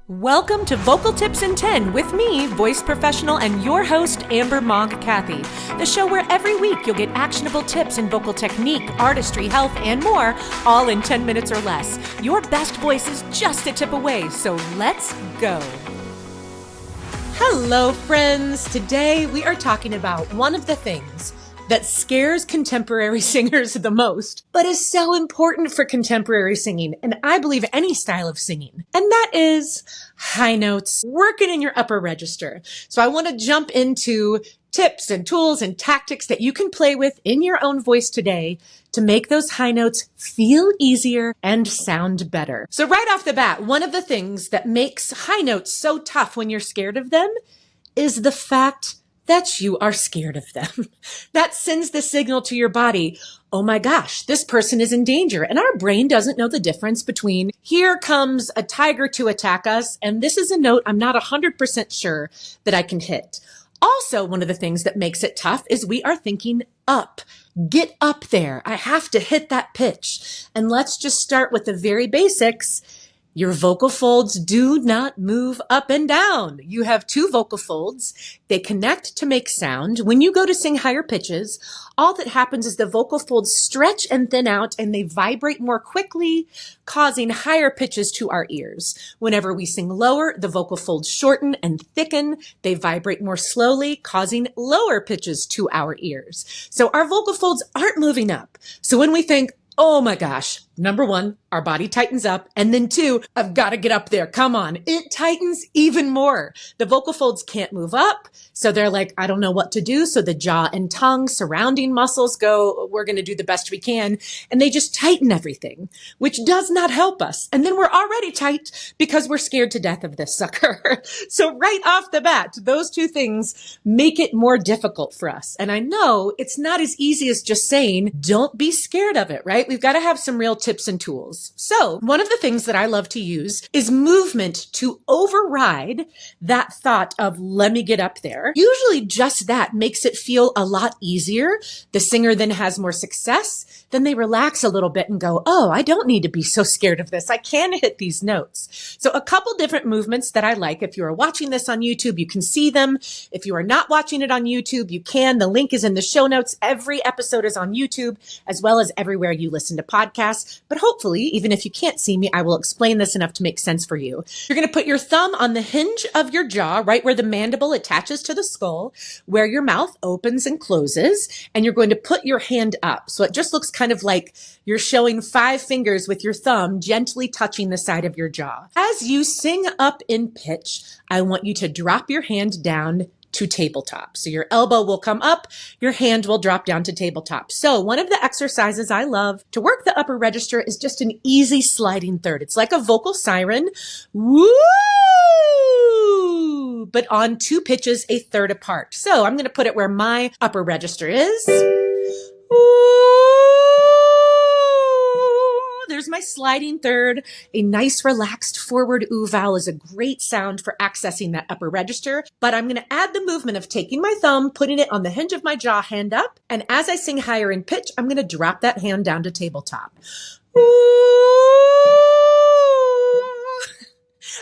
Welcome to Vocal Tips in 10 with me, voice professional and your host, Amber Mogg Cathy. The show where every week you'll get actionable tips in vocal technique, artistry, health, and more, all in 10 minutes or less. Your best voice is just a tip away, so let's go. Hello, friends. Today we are talking about one of the things that scares contemporary singers the most, but is so important for contemporary singing, and I believe any style of singing. And that is high notes, working in your upper register. So I want to jump into tips and tools and tactics that you can play with in your own voice today to make those high notes feel easier and sound better. So right off the bat, one of the things that makes high notes so tough when you're scared of them is the fact that you are scared of them. That sends the signal to your body, oh my gosh, this person is in danger. And our brain doesn't know the difference between here comes a tiger to attack us, and this is a note I'm not 100% sure that I can hit. Also, one of the things that makes it tough is we are thinking up. Get up there. I have to hit that pitch. And let's just start with the very basics. Your vocal folds do not move up and down. You have two vocal folds. They connect to make sound. When you go to sing higher pitches, all that happens is the vocal folds stretch and thin out and they vibrate more quickly, causing higher pitches to our ears. Whenever we sing lower, the vocal folds shorten and thicken. They vibrate more slowly, causing lower pitches to our ears. So our vocal folds aren't moving up. So when we think, oh my gosh, number one, our body tightens up. And then two, I've got to get up there. Come on. It tightens even more. The vocal folds can't move up. So they're like, I don't know what to do. So the jaw and tongue surrounding muscles go, we're going to do the best we can. And they just tighten everything, which does not help us. And then we're already tight because we're scared to death of this sucker. So right off the bat, those two things make it more difficult for us. And I know it's not as easy as just saying, don't be scared of it, right? We've got to have some real tips and tools. So one of the things that I love to use is movement to override that thought of let me get up there. Usually just that makes it feel a lot easier. The singer then has more success. Then they relax a little bit and go, oh, I don't need to be so scared of this. I can hit these notes. So a couple different movements that I like. If you are watching this on YouTube, you can see them. If you are not watching it on YouTube, you can. The link is in the show notes. Every episode is on YouTube as well as everywhere you listen to podcasts. But hopefully, even if you can't see me, I will explain this enough to make sense for you. You're going to put your thumb on the hinge of your jaw, right where the mandible attaches to the skull, where your mouth opens and closes, and you're going to put your hand up. So it just looks kind of like you're showing 5 fingers with your thumb gently touching the side of your jaw. As you sing up in pitch, I want you to drop your hand down to tabletop. So your elbow will come up, your hand will drop down to tabletop. So one of the exercises I love to work the upper register is just an easy sliding third. It's like a vocal siren, woo, but on 2 pitches, a third apart. So I'm going to put it where my upper register is. There's my sliding third. A nice relaxed forward ooh vowel is a great sound for accessing that upper register. But I'm going to add the movement of taking my thumb, putting it on the hinge of my jaw, hand up. And as I sing higher in pitch, I'm going to drop that hand down to tabletop.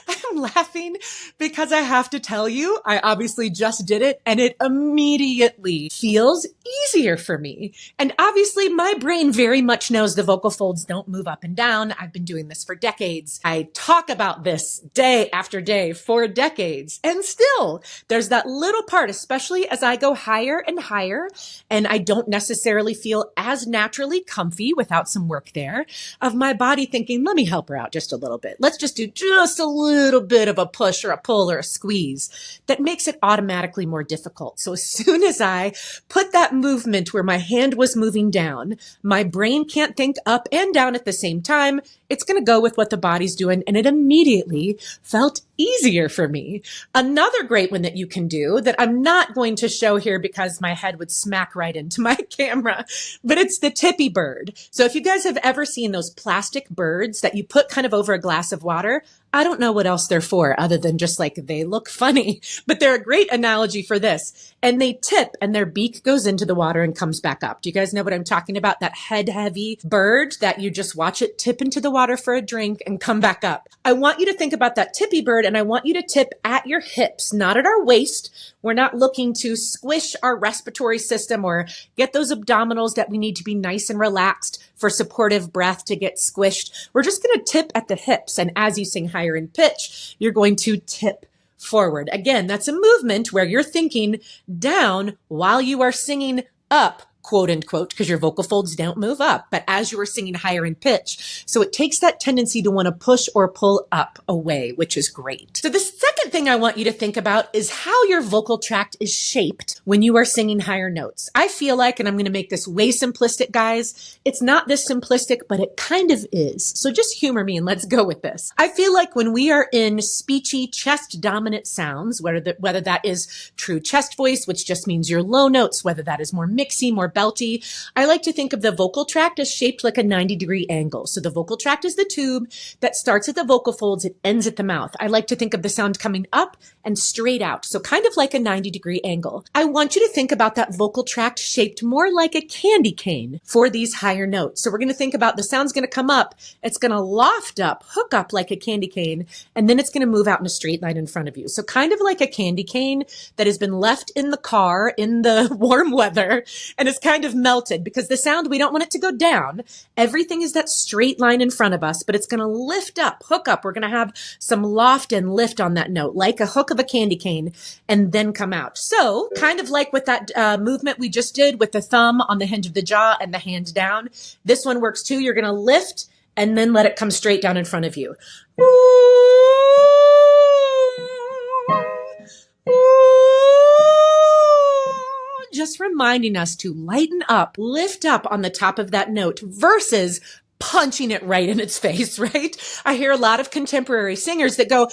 I'm laughing because I have to tell you, I obviously just did it and it immediately feels easier for me. And obviously my brain very much knows the vocal folds don't move up and down. I've been doing this for decades. I talk about this day after day for decades. And still, there's that little part, especially as I go higher and higher, and I don't necessarily feel as naturally comfy without some work there, of my body thinking, let me help her out just a little bit. Let's just do just a little bit of a push or a pull or a squeeze that makes it automatically more difficult. So as soon as I put that movement where my hand was moving down, my brain can't think up and down at the same time. It's going to go with what the body's doing. And it immediately felt easier for me. Another great one that you can do that I'm not going to show here because my head would smack right into my camera, but it's the tippy bird. So if you guys have ever seen those plastic birds that you put kind of over a glass of water, I don't know what else they're for other than just like they look funny, but they're a great analogy for this. And they tip and their beak goes into the water and comes back up. Do you guys know what I'm talking about? That head heavy bird that you just watch it tip into the water water for a drink and come back up. I want you to think about that tippy bird, and I want you to tip at your hips, not at our waist. We're not looking to squish our respiratory system or get those abdominals that we need to be nice and relaxed for supportive breath to get squished. We're just going to tip at the hips. And as you sing higher in pitch, you're going to tip forward. Again, that's a movement where you're thinking down while you are singing up, quote unquote, because your vocal folds don't move up, but as you are singing higher in pitch. So it takes that tendency to want to push or pull up away, which is great. So the second thing I want you to think about is how your vocal tract is shaped when you are singing higher notes. I feel like, and I'm going to make this way simplistic, guys, it's not this simplistic, but it kind of is. So just humor me and let's go with this. I feel like when we are in speechy, chest dominant sounds, whether that is true chest voice, which just means your low notes, whether that is more mixy, more belty. I like to think of the vocal tract as shaped like a 90-degree angle. So the vocal tract is the tube that starts at the vocal folds, it ends at the mouth. I like to think of the sound coming up and straight out. So kind of like a 90-degree angle. I want you to think about that vocal tract shaped more like a candy cane for these higher notes. So we're going to think about the sound's going to come up, it's going to loft up, hook up like a candy cane, and then it's going to move out in a straight line in front of you. So kind of like a candy cane that has been left in the car in the warm weather and is kind of melted, because the sound, we don't want it to go down. Everything is that straight line in front of us, but it's going to lift up, hook up. We're going to have some loft and lift on that note, like a hook of a candy cane, and then come out. So kind of like with that movement we just did with the thumb on the hinge of the jaw and the hand down. This one works too. You're going to lift and then let it come straight down in front of you. Just reminding us to lighten up, lift up on the top of that note versus punching it right in its face, right? I hear a lot of contemporary singers that go,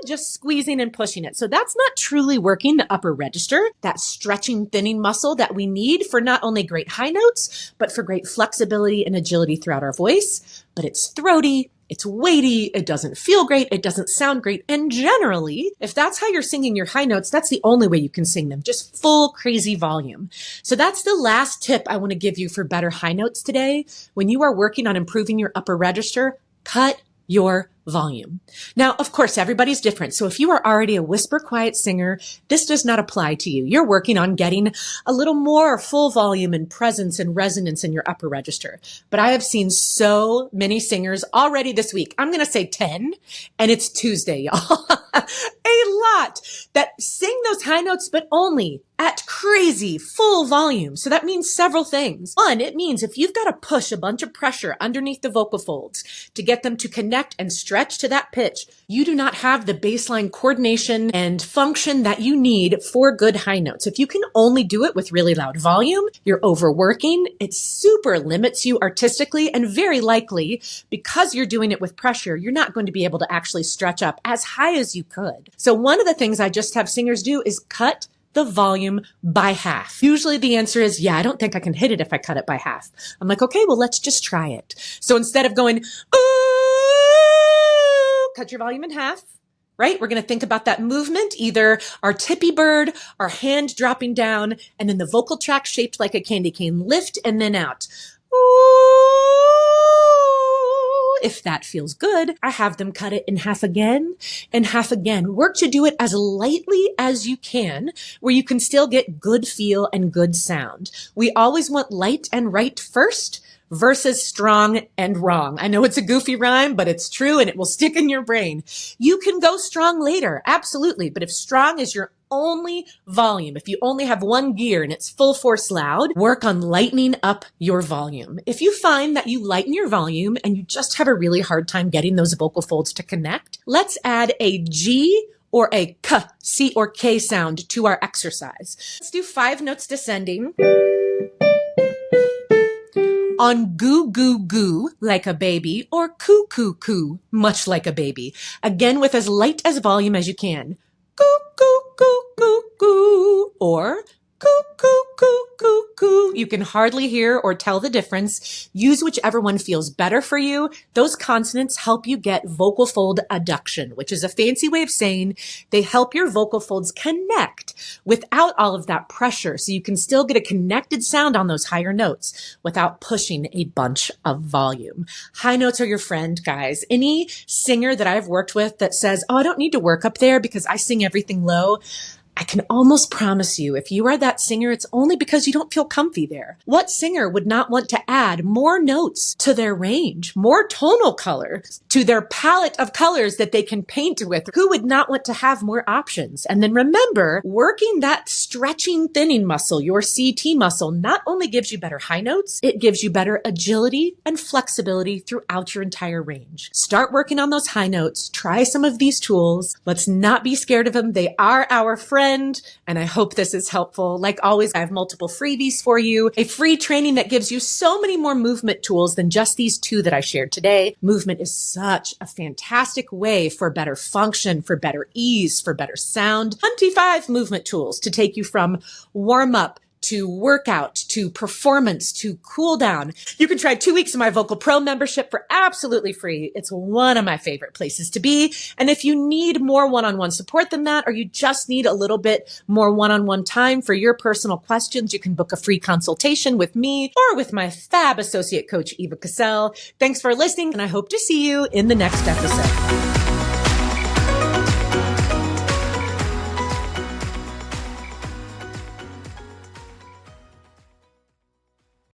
just squeezing and pushing it. So that's not truly working the upper register, that stretching, thinning muscle that we need for not only great high notes, but for great flexibility and agility throughout our voice. But it's throaty, it's weighty, it doesn't feel great, it doesn't sound great. And generally, if that's how you're singing your high notes, that's the only way you can sing them, just full crazy volume. So that's the last tip I want to give you for better high notes today. When you are working on improving your upper register, cut your volume. Now, of course, everybody's different. So if you are already a whisper quiet singer, this does not apply to you. You're working on getting a little more full volume and presence and resonance in your upper register. But I have seen so many singers already this week. I'm going to say 10, and it's Tuesday, y'all. A lot that sing those high notes, but only at crazy full volume. So that means several things. One, it means if you've got to push a bunch of pressure underneath the vocal folds to get them to connect and stretch to that pitch, you do not have the baseline coordination and function that you need for good high notes. If you can only do it with really loud volume, you're overworking. It super limits you artistically, and very likely because you're doing it with pressure, you're not going to be able to actually stretch up as high as you could. So one of the things I just have singers do is cut the volume by half. Usually the answer is, yeah, I don't think I can hit it if I cut it by half. I'm like, okay, well, let's just try it. So instead of going, ooh, cut your volume in half, right? We're going to think about that movement, either our tippy bird, our hand dropping down, and then the vocal tract shaped like a candy cane, lift and then out. Ooh. If that feels good, I have them cut it in half again and half again. Work to do it as lightly as you can, where you can still get good feel and good sound. We always want light and right first versus strong and wrong. I know it's a goofy rhyme, but it's true and it will stick in your brain. You can go strong later, absolutely. But if strong is your only volume, if you only have one gear and it's full force loud, work on lightening up your volume. If you find that you lighten your volume and you just have a really hard time getting those vocal folds to connect, let's add a G or a K, C or K sound to our exercise. Let's do 5 notes descending. On goo, goo, goo, like a baby, or coo, coo, coo, much like a baby. Again, with as light as volume as you can. Goo, goo, goo, goo, goo. Or coo, coo, coo, coo, coo. You can hardly hear or tell the difference. Use whichever one feels better for you. Those consonants help you get vocal fold adduction, which is a fancy way of saying they help your vocal folds connect without all of that pressure. So you can still get a connected sound on those higher notes without pushing a bunch of volume. High notes are your friend, guys. Any singer that I've worked with that says, oh, I don't need to work up there because I sing everything low, I can almost promise you, if you are that singer, it's only because you don't feel comfy there. What singer would not want to add more notes to their range, more tonal color to their palette of colors that they can paint with? Who would not want to have more options? And then remember, working that stretching thinning muscle, your CT muscle, not only gives you better high notes, it gives you better agility and flexibility throughout your entire range. Start working on those high notes. Try some of these tools. Let's not be scared of them. They are our friends. And I hope this is helpful. Like always, I have multiple freebies for you. A free training that gives you so many more movement tools than just these two that I shared today. Movement is such a fantastic way for better function, for better ease, for better sound. 25 movement tools to take you from warm up to workout, to performance, to cool down. You can try 2 weeks of my Vocal Pro membership for absolutely free. It's one of my favorite places to be. And if you need more one-on-one support than that, or you just need a little bit more one-on-one time for your personal questions, you can book a free consultation with me or with my fab associate coach, Eva Cassell. Thanks for listening, and I hope to see you in the next episode.